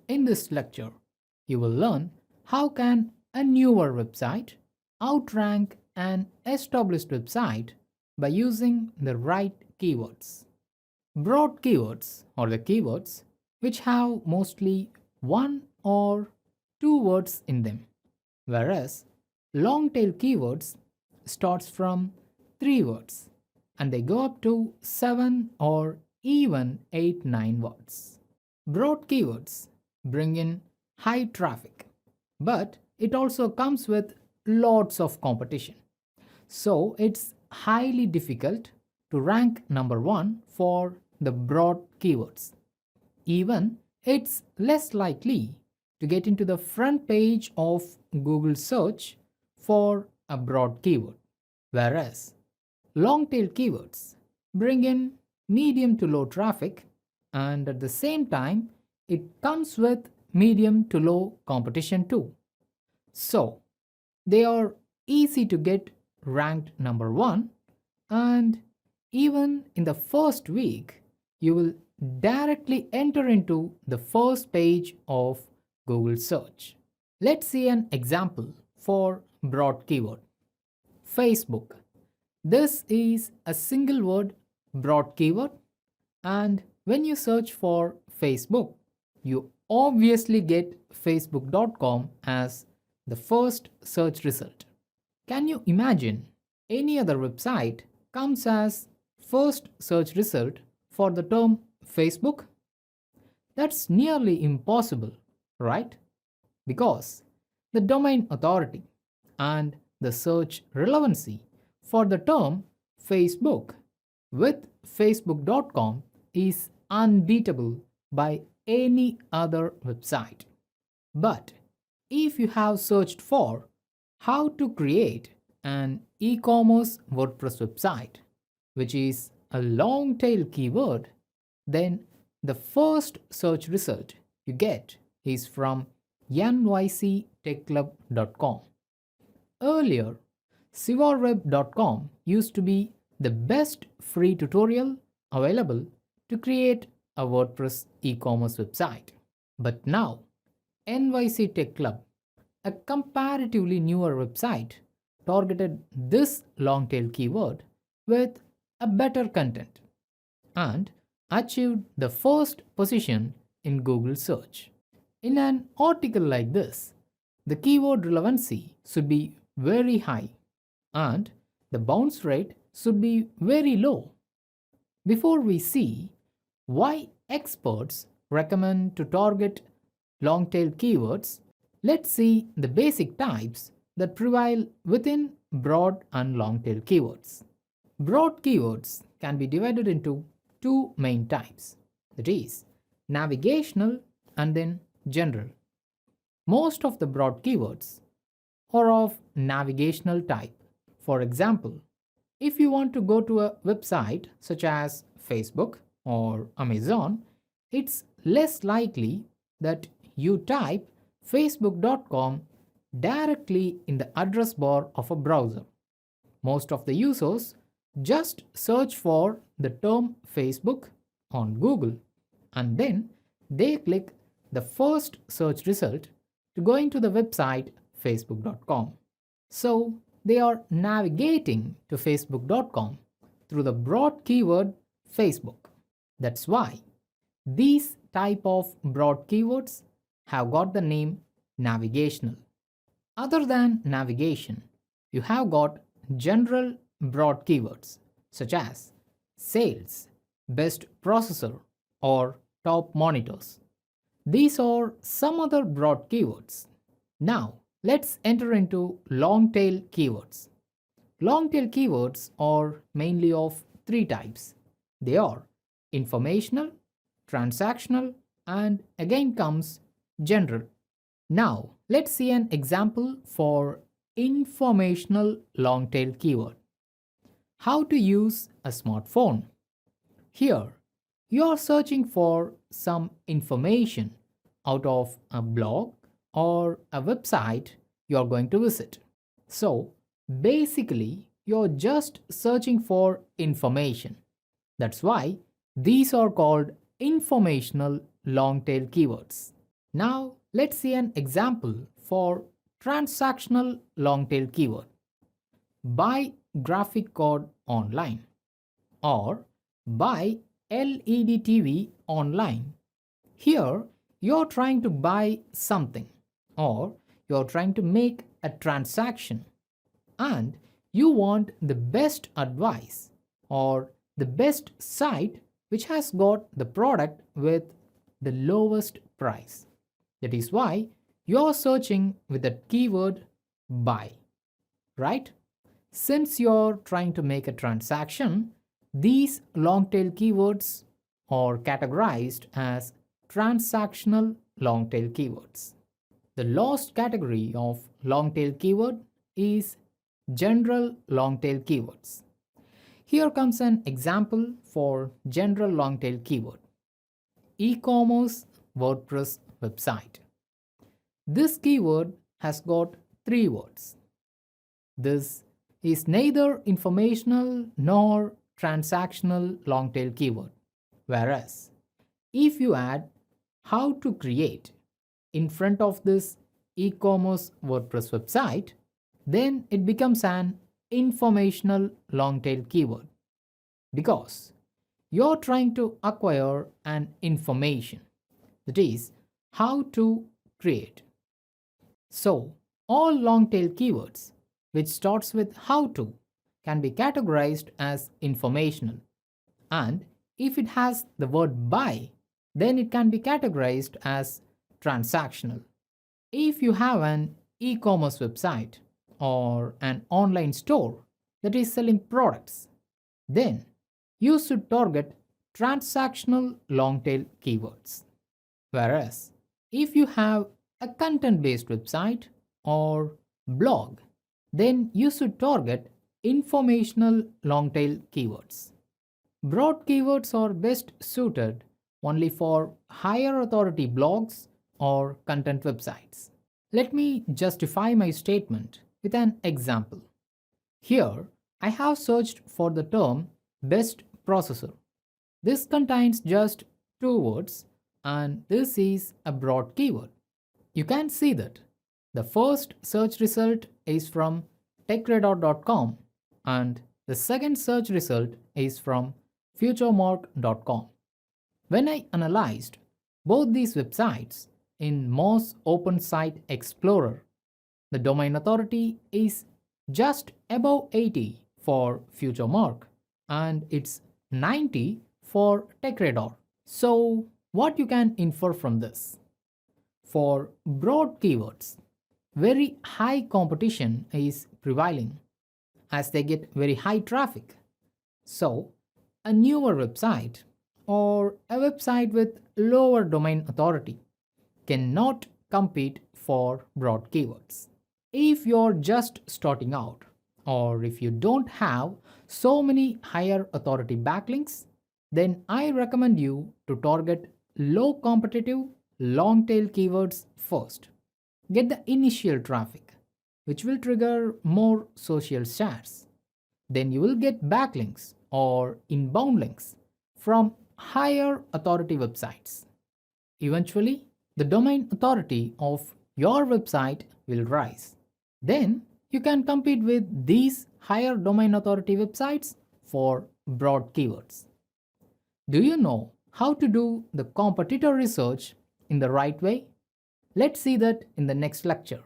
In this lecture, you will learn how can a newer website outrank an established website by using the right keywords. Broad keywords are the keywords which have mostly one or two words in them, whereas long tail keywords starts from 3 words and they go up to 7 or even 8 9 words. Broad keywords bring in high traffic, but it also comes with lots of competition. So it's highly difficult to rank number 1 for the broad keywords. Even it's less likely to get into the front page of Google search for a broad keyword. Whereas long tail keywords bring in medium to low traffic, and at the same time it comes with medium to low competition too. So they are easy to get ranked number 1, and even in the first week you will directly enter into the first page of Google search. Let's see an example for broad keyword. Facebook. This is a single word broad keyword, and when you search for Facebook, you obviously get facebook.com as the first search result. Can you imagine any other website comes as first search result for the term Facebook? That's nearly impossible, right? Because the domain authority and the search relevancy for the term Facebook with facebook.com is unbeatable by any other website. But if you have searched for how to create an e-commerce WordPress website, which is a long tail keyword, then the first search result you get is from nyctechclub.com. Earlier, sivarweb.com used to be the best free tutorial available to create a WordPress e-commerce website. But now, NYC Tech Club, a comparatively newer website, targeted this long tail keyword with a better content and achieved the first position in Google search. In an article like this, the keyword relevancy should be very high and the bounce rate should be very low. Before we see why experts recommend to target long tail keywords, let's see the basic types that prevail within broad and long tail keywords. Broad keywords can be divided into two main types, that is, navigational and then general. Most of the broad keywords are of navigational type. For example, if you want to go to a website such as Facebook or Amazon, it's less likely that you type facebook.com directly in the address bar of a browser. Most of the users just search for the term Facebook on Google and then they click the first search result to go into the website facebook.com. So they are navigating to facebook.com through the broad keyword Facebook. That's why these type of broad keywords have got the name navigational. Other than navigation, you have got general broad keywords such as sales, best processor, or top monitors. These are some other broad keywords. Now, let's enter into long tail keywords. Long tail keywords are mainly of three types. They are informational, transactional, and again comes general. Now, let's see an example for informational long tail keyword. How to use a smartphone. Here, you are searching for some information out of a blog or a website you are going to visit. So, basically, you're just searching for information. That's why these are called informational long tail keywords. Now let's see an example for transactional long tail keyword. Buy graphic card online or buy LED TV online. Here you're trying to buy something or you're trying to make a transaction and you want the best advice or the best site which has got the product with the lowest price. That is why you're searching with the keyword buy, right? Since you're trying to make a transaction, these long tail keywords are categorized as transactional long tail keywords. The last category of long tail keyword is general long tail keywords. Here comes an example for general long tail keyword. E-commerce WordPress website. This keyword has got three words. This is neither informational nor transactional long tail keyword. Whereas if you add how to create in front of this e-commerce WordPress website, then it becomes an informational long tail keyword because you're trying to acquire an information, that is how to create. So all long tail keywords which starts with how to can be categorized as informational, and if it has the word buy, then it can be categorized as transactional. If you have an e-commerce website or an online store that is selling products, then you should target transactional long tail keywords. Whereas if you have a content based website or blog, then you should target informational long tail keywords. Broad keywords are best suited only for higher authority blogs or content websites. Let me justify my statement with an example. Here, I have searched for the term best processor. This contains just two words and this is a broad keyword. You can see that the first search result is from techradar.com and the second search result is from futuremark.com. When I analyzed both these websites in Moz Open Site Explorer, the domain authority is just above 80 for FutureMark and it's 90 for TechRadar. So, what you can infer from this? For broad keywords, very high competition is prevailing as they get very high traffic. So, a newer website or a website with lower domain authority cannot compete for broad keywords. If you're just starting out or if you don't have so many higher authority backlinks, then I recommend you to target low competitive long tail keywords first. Get the initial traffic, which will trigger more social shares. Then you will get backlinks or inbound links from higher authority websites. Eventually, the domain authority of your website will rise. Then you can compete with these higher domain authority websites for broad keywords. Do you know how to do the competitor research in the right way? Let's see that in the next lecture.